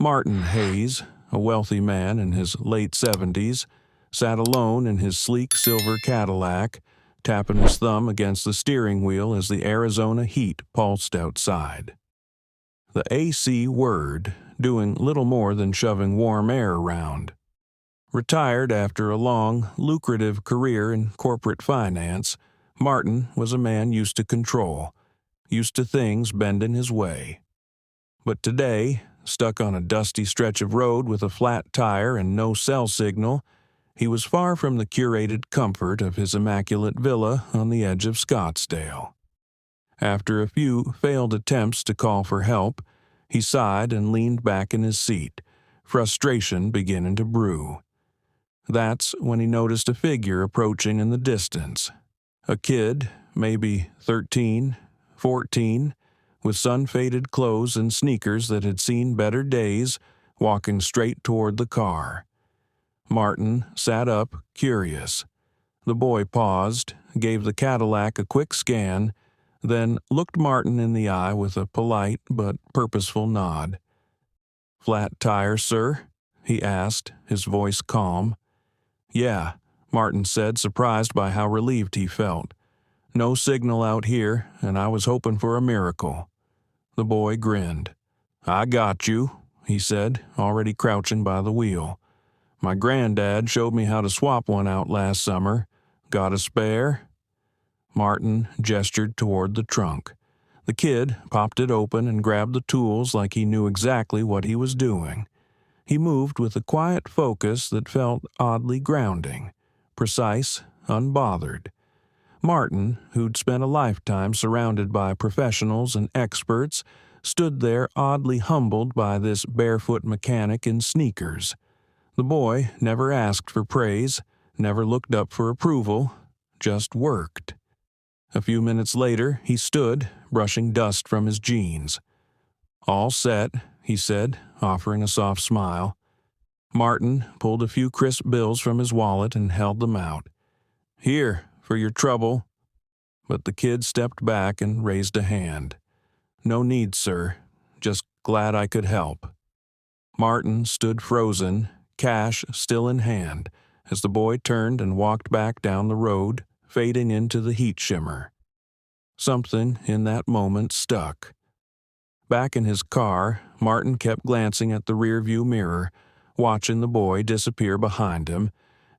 Martin Hayes, a wealthy man in his late 70s, sat alone in his sleek silver Cadillac, tapping his thumb against the steering wheel as the Arizona heat pulsed outside. The AC word doing little more than shoving warm air around. Retired after a long, lucrative career in corporate finance, Martin was a man used to control, used to things bending his way. But today, stuck on a dusty stretch of road with a flat tire and no cell signal, he was far from the curated comfort of his immaculate villa on the edge of Scottsdale. After a few failed attempts to call for help, he sighed and leaned back in his seat, frustration beginning to brew. That's when he noticed a figure approaching in the distance. A kid, maybe 13, 14, with sun-faded clothes and sneakers that had seen better days, walking straight toward the car. Martin sat up, curious. The boy paused, gave the Cadillac a quick scan, then looked Martin in the eye with a polite but purposeful nod. "Flat tire, sir?" he asked, his voice calm. "Yeah," Martin said, surprised by how relieved he felt. "No signal out here, and I was hoping for a miracle." The boy grinned. "I got you," he said, already crouching by the wheel. "My granddad showed me how to swap one out last summer. Got a spare?" Martin gestured toward the trunk. The kid popped it open and grabbed the tools like he knew exactly what he was doing. He moved with a quiet focus that felt oddly grounding, precise, unbothered. Martin, who'd spent a lifetime surrounded by professionals and experts, stood there oddly humbled by this barefoot mechanic in sneakers. The boy never asked for praise, never looked up for approval, just worked. A few minutes later, he stood, brushing dust from his jeans. "All set," he said, offering a soft smile. Martin pulled a few crisp bills from his wallet and held them out. "Here, for your trouble." But the kid stepped back and raised a hand. "No need, sir. Just glad I could help." Martin stood frozen, cash still in hand, as the boy turned and walked back down the road, fading into the heat shimmer. Something in that moment stuck. Back in his car, Martin kept glancing at the rearview mirror, watching the boy disappear behind him,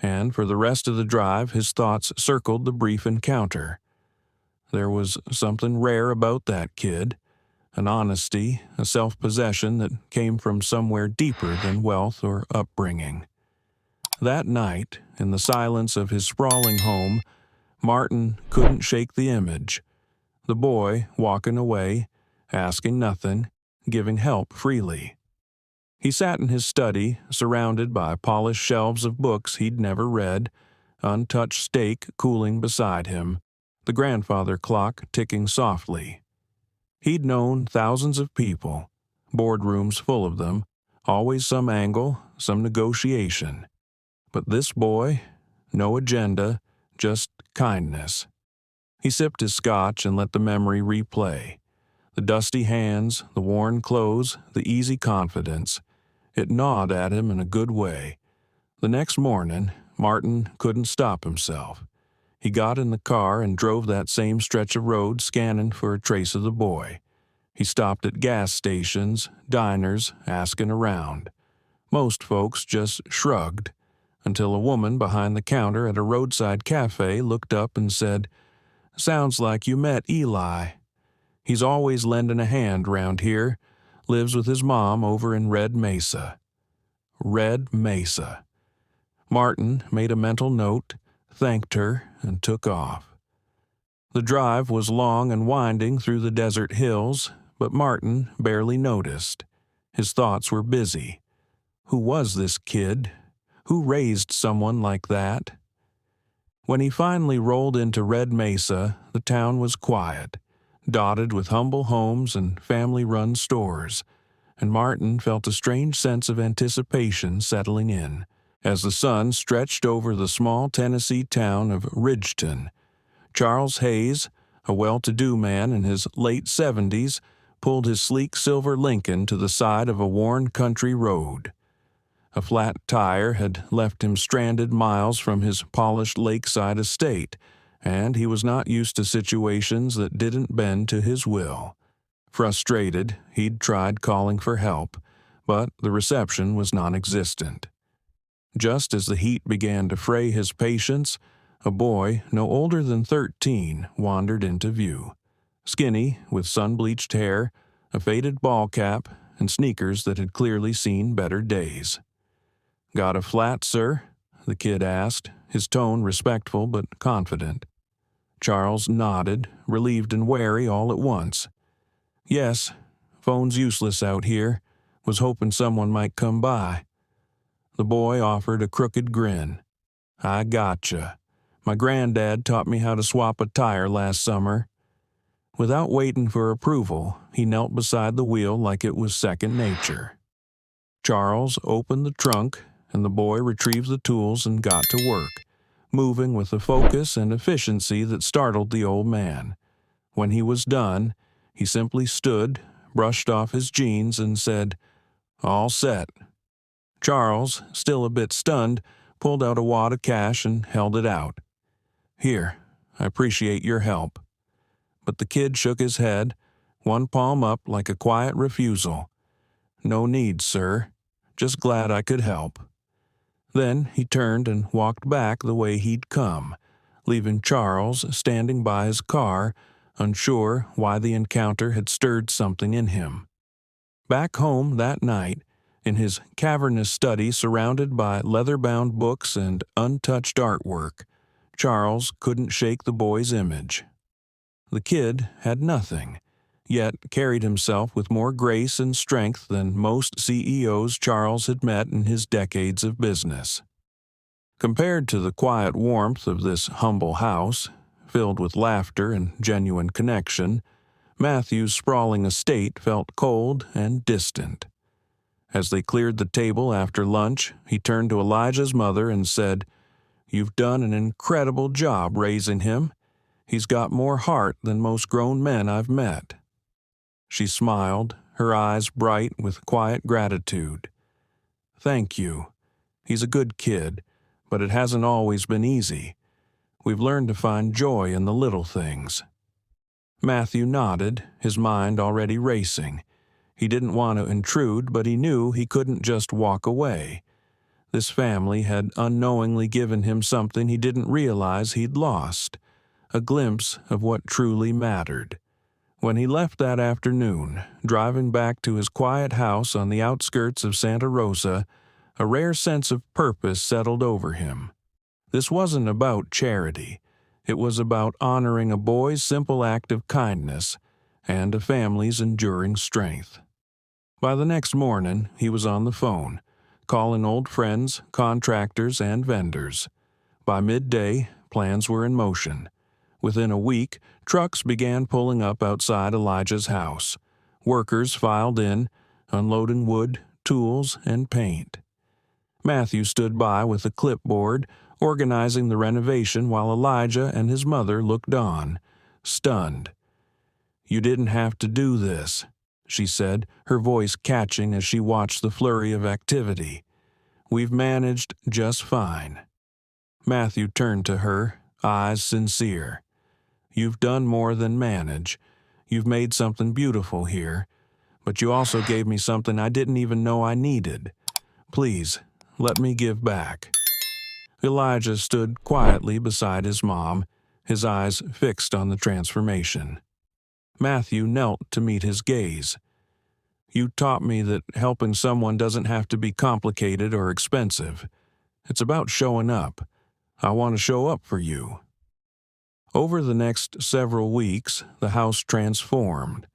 and for the rest of the drive his thoughts circled the brief encounter. There was something rare about that kid, an honesty, a self-possession that came from somewhere deeper than wealth or upbringing. That night, in the silence of his sprawling home, Martin couldn't shake the image. The boy walking away, asking nothing, giving help freely. He sat in his study, surrounded by polished shelves of books he'd never read, untouched steak cooling beside him, the grandfather clock ticking softly. He'd known thousands of people, boardrooms full of them, always some angle, some negotiation. But this boy, no agenda, just kindness. He sipped his scotch and let the memory replay. The dusty hands, the worn clothes, the easy confidence. It gnawed at him in a good way. The next morning, Martin couldn't stop himself. He got in the car and drove that same stretch of road scanning for a trace of the boy. He stopped at gas stations, diners, asking around. Most folks just shrugged, until a woman behind the counter at a roadside cafe looked up and said, "Sounds like you met Eli. He's always lending a hand round here. Lives with his mom over in Red Mesa." Red Mesa. Martin made a mental note, thanked her, and took off. The drive was long and winding through the desert hills, but Martin barely noticed. His thoughts were busy. Who was this kid? Who raised someone like that? When he finally rolled into Red Mesa, the town was quiet, dotted with humble homes and family-run stores, and Martin felt a strange sense of anticipation settling in as the sun stretched over the small Tennessee town of Ridgeton. Charles Hayes, a well-to-do man in his late 70s, pulled his sleek silver Lincoln to the side of a worn country road. A flat tire had left him stranded miles from his polished lakeside estate, and he was not used to situations that didn't bend to his will. Frustrated, he'd tried calling for help, but the reception was non-existent. Just as the heat began to fray his patience, a boy no older than 13 wandered into view. Skinny, with sun-bleached hair, a faded ball cap, and sneakers that had clearly seen better days. "Got a flat, sir?" the kid asked, his tone respectful but confident. Charles nodded, relieved and wary all at once. "Yes, phone's useless out here. Was hoping someone might come by." The boy offered a crooked grin. "I gotcha. My granddad taught me how to swap a tire last summer." Without waiting for approval, he knelt beside the wheel like it was second nature. Charles opened the trunk, and the boy retrieved the tools and got to work, moving with a focus and efficiency that startled the old man. When he was done, he simply stood, brushed off his jeans, and said, "All set." Charles, still a bit stunned, pulled out a wad of cash and held it out. "Here, I appreciate your help." But the kid shook his head, one palm up like a quiet refusal. "No need, sir. Just glad I could help." Then he turned and walked back the way he'd come, leaving Charles standing by his car, unsure why the encounter had stirred something in him. Back home that night, in his cavernous study surrounded by leather-bound books and untouched artwork, Charles couldn't shake the boy's image. The kid had nothing, yet carried himself with more grace and strength than most CEOs Charles had met in his decades of business. Compared to the quiet warmth of this humble house, filled with laughter and genuine connection, Matthew's sprawling estate felt cold and distant. As they cleared the table after lunch, he turned to Elijah's mother and said, "You've done an incredible job raising him. He's got more heart than most grown men I've met." She smiled, her eyes bright with quiet gratitude. "Thank you. He's a good kid, but it hasn't always been easy. We've learned to find joy in the little things." Matthew nodded, his mind already racing. He didn't want to intrude, but he knew he couldn't just walk away. This family had unknowingly given him something he didn't realize he'd lost, a glimpse of what truly mattered. When he left that afternoon, driving back to his quiet house on the outskirts of Santa Rosa, a rare sense of purpose settled over him. This wasn't about charity. It was about honoring a boy's simple act of kindness and a family's enduring strength. By the next morning, he was on the phone, calling old friends, contractors, and vendors. By midday, plans were in motion. Within a week, trucks began pulling up outside Elijah's house. Workers filed in, unloading wood, tools, and paint. Matthew stood by with a clipboard, organizing the renovation while Elijah and his mother looked on, stunned. "You didn't have to do this," she said, her voice catching as she watched the flurry of activity. "We've managed just fine." Matthew turned to her, eyes sincere. "You've done more than manage. You've made something beautiful here, but you also gave me something I didn't even know I needed. Please, let me give back." Elijah stood quietly beside his mom, his eyes fixed on the transformation. Matthew knelt to meet his gaze. "You taught me that helping someone doesn't have to be complicated or expensive. It's about showing up. I want to show up for you." Over the next several weeks, the house transformed.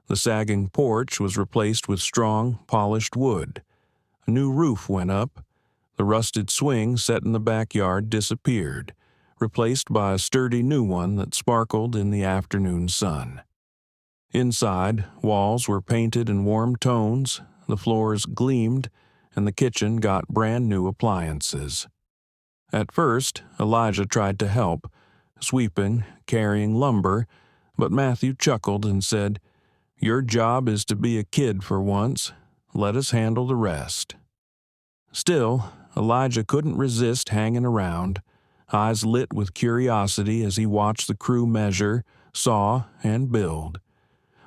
The sagging porch was replaced with strong, polished wood. A new roof went up. The rusted swing set in the backyard disappeared, replaced by a sturdy new one that sparkled in the afternoon sun. Inside, walls were painted in warm tones, the floors gleamed, and the kitchen got brand new appliances. At first, Elijah tried to help, sweeping, carrying lumber, but Matthew chuckled and said, Your job is to be a kid for once. Let us handle the rest." Still, Elijah couldn't resist hanging around, eyes lit with curiosity as he watched the crew measure, saw, and build.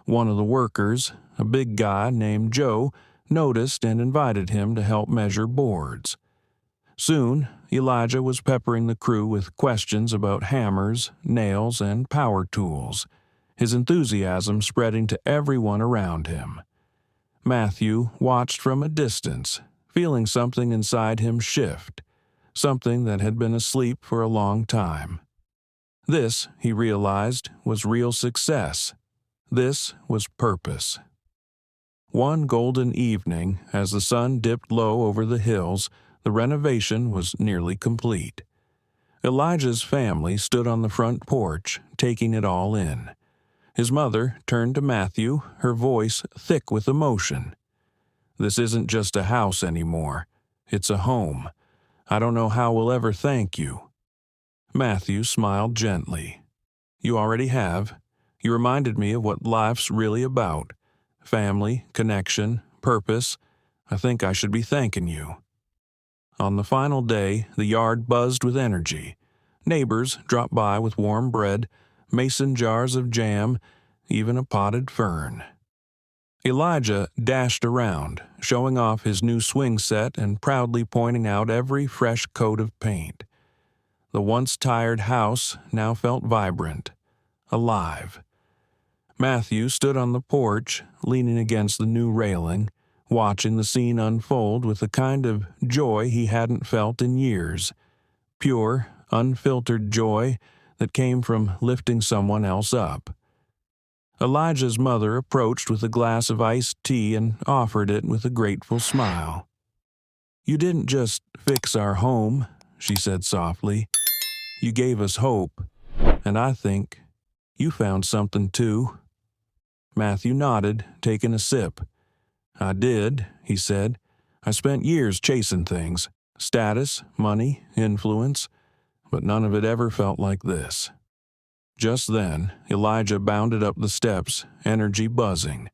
One of the workers, a big guy named Joe, noticed and invited him to help measure boards. Soon, Elijah was peppering the crew with questions about hammers, nails, and power tools, his enthusiasm spreading to everyone around him. Matthew watched from a distance, feeling something inside him shift, something that had been asleep for a long time. This, he realized, was real success. This was purpose. One golden evening, as the sun dipped low over the hills, the renovation was nearly complete. Elijah's family stood on the front porch, taking it all in. His mother turned to Matthew, her voice thick with emotion. "This isn't just a house anymore. It's a home. I don't know how we'll ever thank you." Matthew smiled gently. "You already have. You reminded me of what life's really about. Family, connection, purpose. I think I should be thanking you." On the final day, the yard buzzed with energy. Neighbors dropped by with warm bread, mason jars of jam, even a potted fern. Elijah dashed around, showing off his new swing set and proudly pointing out every fresh coat of paint. The once tired house now felt vibrant, alive. Matthew stood on the porch, leaning against the new railing, watching the scene unfold with a kind of joy he hadn't felt in years. Pure, unfiltered joy that came from lifting someone else up. Elijah's mother approached with a glass of iced tea and offered it with a grateful smile. "You didn't just fix our home," she said softly. "You gave us hope, and I think you found something too." Matthew nodded, taking a sip. "I did," he said. "I spent years chasing things, status, money, influence, but none of it ever felt like this." Just then, Elijah bounded up the steps, energy buzzing.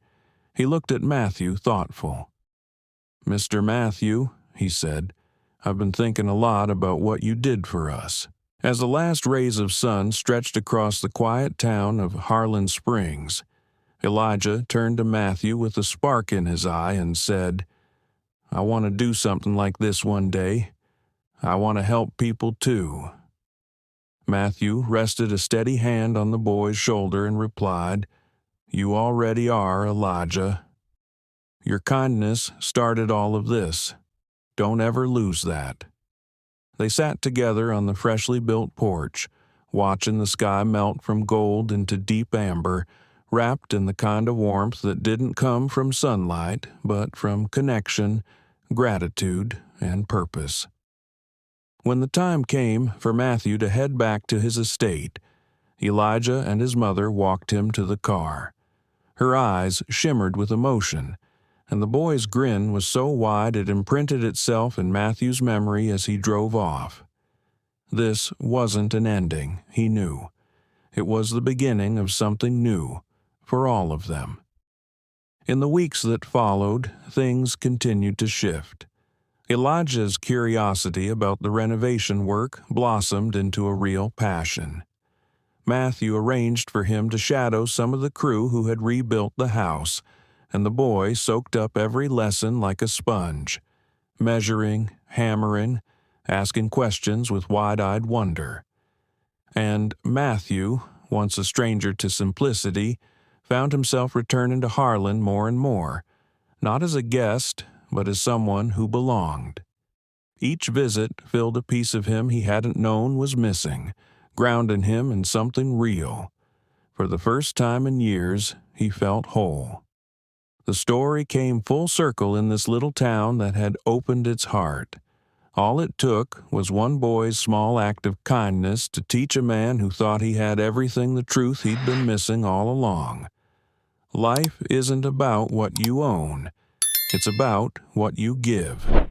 He looked at Matthew, thoughtful. "Mr. Matthew," he said, "I've been thinking a lot about what you did for us." As the last rays of sun stretched across the quiet town of Harlan Springs, Elijah turned to Matthew with a spark in his eye and said, "I want to do something like this one day. I want to help people too." Matthew rested a steady hand on the boy's shoulder and replied, "You already are, Elijah. Your kindness started all of this. Don't ever lose that." They sat together on the freshly built porch, watching the sky melt from gold into deep amber, wrapped in the kind of warmth that didn't come from sunlight, but from connection, gratitude, and purpose. When the time came for Matthew to head back to his estate, Elijah and his mother walked him to the car. Her eyes shimmered with emotion, and the boy's grin was so wide it imprinted itself in Matthew's memory as he drove off. This wasn't an ending, he knew. It was the beginning of something new, for all of them. In the weeks that followed, things continued to shift. Elijah's curiosity about the renovation work blossomed into a real passion. Matthew arranged for him to shadow some of the crew who had rebuilt the house, and the boy soaked up every lesson like a sponge, measuring, hammering, asking questions with wide-eyed wonder. And Matthew, once a stranger to simplicity, found himself returning to Harlan more and more, not as a guest, but as someone who belonged. Each visit filled a piece of him he hadn't known was missing, grounding him in something real. For the first time in years, he felt whole. The story came full circle in this little town that had opened its heart. All it took was one boy's small act of kindness to teach a man who thought he had everything the truth he'd been missing all along. Life isn't about what you own. It's about what you give.